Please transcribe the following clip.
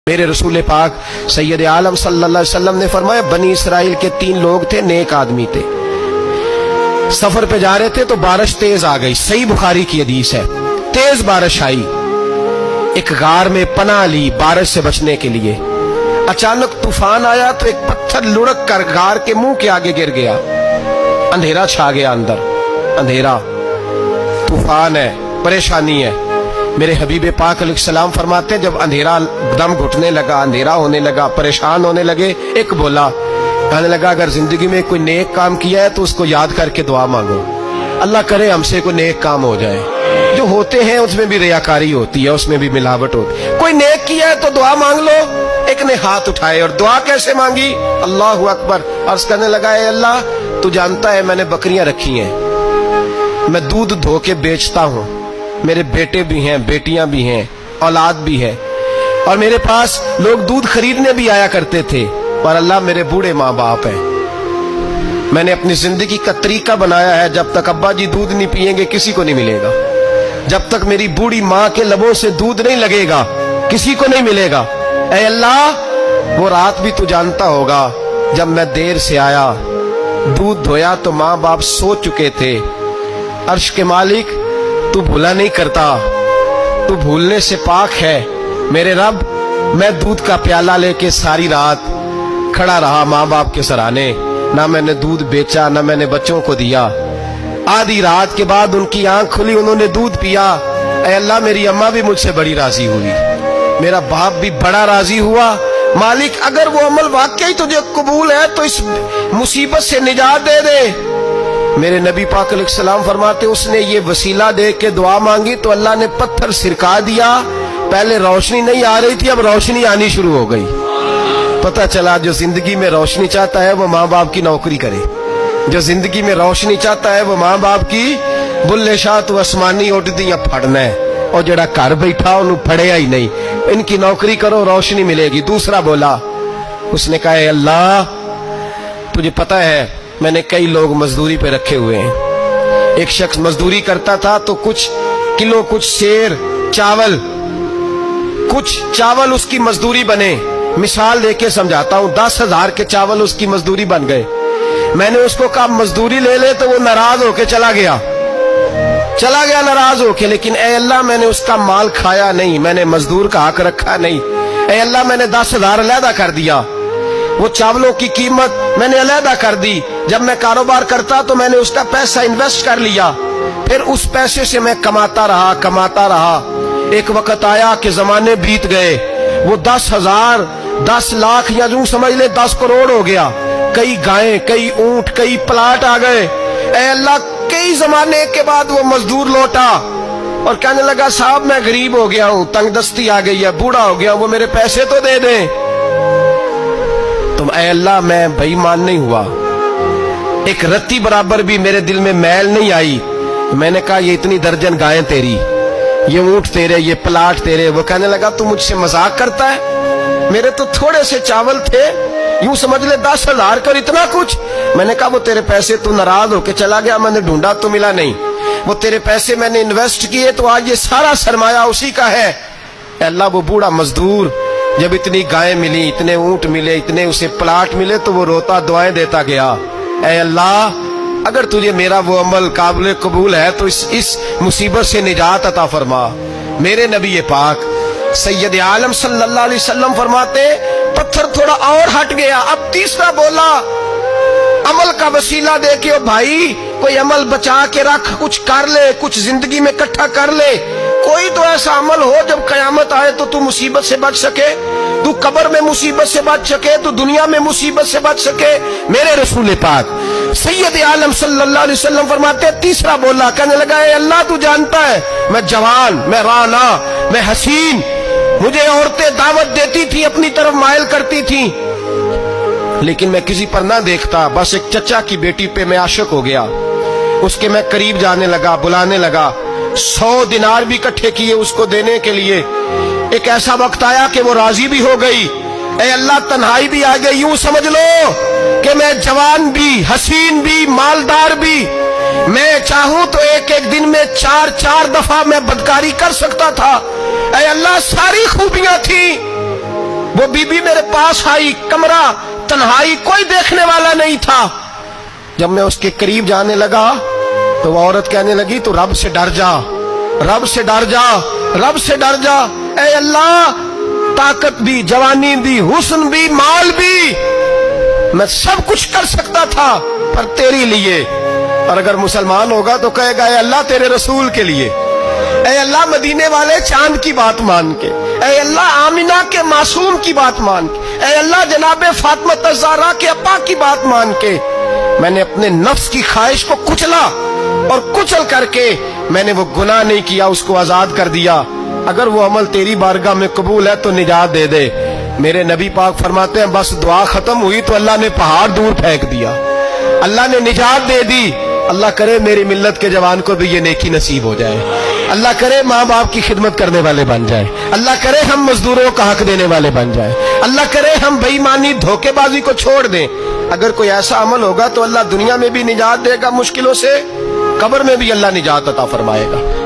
मेरे रसूल पाक सैयद आलम सल्लल्लाहु अलैहि वसल्लम ने फरमाया, बनी इसराइल के 3 लोग थे, नेक आदमी थे। सफर पे जा रहे थे तो बारिश तेज आ गई। सही बुखारी की हदीस है। तेज बारिश आई, एक गार में पनाह ली बारिश से बचने के लिए। अचानक तूफान आया तो एक पत्थर लुढ़क कर गार के मुंह के आगे गिर गया। अंधेरा छा गया अंदर, अंधेरा, तूफान है, परेशानी है। मेरे हबीब पाक अलैहिस्सलाम फरमाते, जब अंधेरा दम घुटने लगा, अंधेरा होने लगा, परेशान होने लगे, एक बोला, कहने लगा, अगर जिंदगी में कोई नेक काम किया है तो उसको याद करके दुआ मांगो, अल्लाह करे हमसे कोई नेक काम हो जाए। जो होते हैं उसमें भी रियाकारी होती है, उसमें भी मिलावट होती है। कोई नेक किया है तो दुआ मांग लो। एक ने हाथ उठाए और दुआ कैसे मांगी? अल्लाहु अकबर। अर्ज करने लगा, ए अल्लाह, तू जानता है मैंने बकरियां रखी हैं, मैं दूध धो के बेचता हूँ, मेरे बेटे भी हैं, बेटियां भी हैं, औलाद भी है, और मेरे पास लोग दूध खरीदने भी आया करते थे। पर अल्लाह मेरे बूढ़े माँ बाप हैं। मैंने अपनी जिंदगी का तरीका बनाया है, जब तक अब्बा जी दूध नहीं पिएंगे किसी को नहीं मिलेगा। जब तक मेरी बूढ़ी माँ के लबों से दूध नहीं लगेगा किसी को नहीं मिलेगा। ऐ अल्लाह, वो रात भी तू जानता होगा, जब मैं देर से आया, दूध धोया तो माँ बाप सो चुके थे। अर्श के मालिक, तू भूला नहीं करता, तू भूलने से पाक है। मेरे रब, मैं दूध का प्याला लेके सारी रात खड़ा रहा माँ बाप के सराहने, ना मैंने दूध बेचा, ना मैंने बच्चों को दिया। आधी रात के बाद उनकी आंख खुली, उन्होंने दूध पिया। ऐ अल्लाह, मेरी अम्मा भी मुझसे बड़ी राजी हुई, मेरा बाप भी बड़ा राजी हुआ। मालिक, अगर वो अमल वाकई तुझे कबूल है तो इस मुसीबत से निजात दे दे। मेरे नबी पाक अलैहिस्सलाम फरमाते, उसने ये वसीला देख के दुआ मांगी तो अल्लाह ने पत्थर सिरका दिया। पहले रोशनी नहीं आ रही थी, अब रोशनी आनी शुरू हो गई। पता चला, जो जिंदगी में रोशनी चाहता है वो माँ बाप की नौकरी करे। जो जिंदगी में रोशनी चाहता है वो माँ बाप की बुल्ले शाह तू आसमानी उड़दियां फड़ना है, और जड़ा घर बैठा उन्हें फड़ेया ही नहीं। इनकी नौकरी करो, रोशनी मिलेगी। दूसरा बोला, उसने कहा, अल्लाह, तुझे पता है मैंने कई लोग मजदूरी पे रखे हुए हैं। एक शख्स मजदूरी करता था तो कुछ किलो, कुछ शेर चावल, कुछ चावल उसकी मजदूरी बने। मिसाल देके समझाता हूँ, 10,000 के चावल उसकी मजदूरी बन गए। मैंने उसको कहा मजदूरी ले ले, तो वो नाराज होके चला गया नाराज होके। लेकिन ए अल्लाह, मैंने उसका माल खाया नहीं, मैंने मजदूर का हक रखा नहीं। ए अल्लाह, मैंने 10,000 अलहदा कर दिया, वो चावलों की कीमत मैंने अलहदा कर दी। जब मैं कारोबार करता तो मैंने उसका पैसा इन्वेस्ट कर लिया, फिर उस पैसे से मैं कमाता रहा। एक वक्त आया कि जमाने बीत गए, वो 10,000, 10 लाख, या यूं समझ ले 10 करोड़ हो गया। कई गायें, कई ऊंट, कई प्लाट आ गए। ऐ अल्लाह, कई जमाने के बाद वो मजदूर लौटा और कहने लगा, साहब मैं गरीब हो गया हूं, तंगदस्ती आ गई है, बूढ़ा हो गया, वो मेरे पैसे तो दे दें। तुम ऐ अल्लाह, मैं बेईमान नहीं हुआ, एक रत्ती बराबर भी मेरे दिल में मैल नहीं आई। मैंने कहा, ये इतनी दर्जन गायें तेरी, ये ऊंट तेरे, ये प्लाट तेरे। वो कहने लगा, तू मुझसे मजाक करता है, मेरे तो थोड़े से चावल थे, यूं समझ ले 10,000 कर इतना कुछ। मैंने कहा, वो तेरे पैसे, तू नाराज होके चला गया, मैंने ढूंढा तो मिला नहीं। वो तेरे पैसे मैंने इन्वेस्ट किए तो आज ये सारा सरमाया उसी का है। अल्लाह, वो बूढ़ा मजदूर जब इतनी गायें मिली, इतने ऊंट मिले, इतने उसे प्लाट मिले, तो वो रोता दुआएं देता गया। ऐ अल्लाह, अगर तुझे मेरा वो अमल काबिल कबूल है तो इस मुसीबत से निजात अता फरमा। मेरे नबी पाक सैयद आलम सल्लल्लाहु अलैहि वसल्लम फरमाते, पत्थर थोड़ा और हट गया। अब तीसरा बोला, अमल का वसीला दे के, ओ भाई, कोई अमल बचा के रख, कुछ कर ले, कुछ जिंदगी में इकट्ठा कर ले। कोई तो ऐसा अमल हो जब कयामत आए तो तू मुसीबत से बच सके, तू कब्र में मुसीबत से बच सके, तू दुनिया में मुसीबत से बच सके। मेरे रसूल पाक सैयद आलम सल्लल्लाहु अलैहि वसल्लम फरमाते, तीसरा बोला, कहने लगा, ए अल्लाह, तू जानता है मैं जवान, मैं राना, मैं हसीन, मुझे औरतें दावत देती थी, अपनी तरफ मायल करती थी, लेकिन मैं किसी पर ना देखता। बस एक चचा की बेटी पे मैं आशिक हो गया, उसके मैं करीब जाने लगा, बुलाने लगा। 100 दिनार भी इकट्ठे किए उसको देने के लिए। एक ऐसा वक्त आया कि वो राजी भी हो गई। ऐ अल्लाह, तन्हाई भी आ गई। यूं समझ लो कि मैं जवान भी, हसीन भी, मालदार भी, मैं चाहूं तो एक एक दिन में 4-4 दफा मैं बदकारी कर सकता था। ऐ अल्लाह, सारी खूबियां थी, बीबी मेरे पास आई, कमरा तन्हाई, कोई देखने वाला नहीं था। जब मैं उसके करीब जाने लगा तो वो औरत कहने लगी, तू रब से डर जा, रब से डर जा, रब से डर जा। ए अल्लाह, ताकत भी, जवानी भी, हुस्न भी, माल भी, मैं सब कुछ कर सकता था पर तेरे लिए। और अगर मुसलमान होगा तो कहेगा, ए अल्लाह तेरे रसूल के लिए, ए अल्लाह मदीने वाले चांद की बात मान के, ए अल्लाह आमिना के मासूम की बात मान के, ए अल्लाह जनाबे फातिमा ज़हरा के अब्बा की बात मान के मैंने अपने नफ्स की ख्वाहिश को कुचला और कुचल करके मैंने वो गुनाह नहीं किया, उसको आजाद कर दिया। अगर वो अमल तेरी बारगाह में कबूल है तो निजात दे दे। मेरे नबी पाक फरमाते हैं, बस दुआ खत्म हुई तो अल्लाह ने पहाड़ दूर फेंक दिया, अल्लाह ने निजात दे दी। अल्लाह करे मेरी मिल्लत के जवान को भी ये नेकी नसीब हो जाए। अल्लाह करे माँ बाप की खिदमत करने वाले बन जाए। अल्लाह करे हम मजदूरों का हक देने वाले बन जाए। अल्लाह करे हम बेईमानी धोखेबाजी को छोड़ दें। अगर कोई ऐसा अमल होगा तो अल्लाह दुनिया में भी निजात देगा मुश्किलों से, कब्र में भी अल्लाह निजात अता फरमाएगा।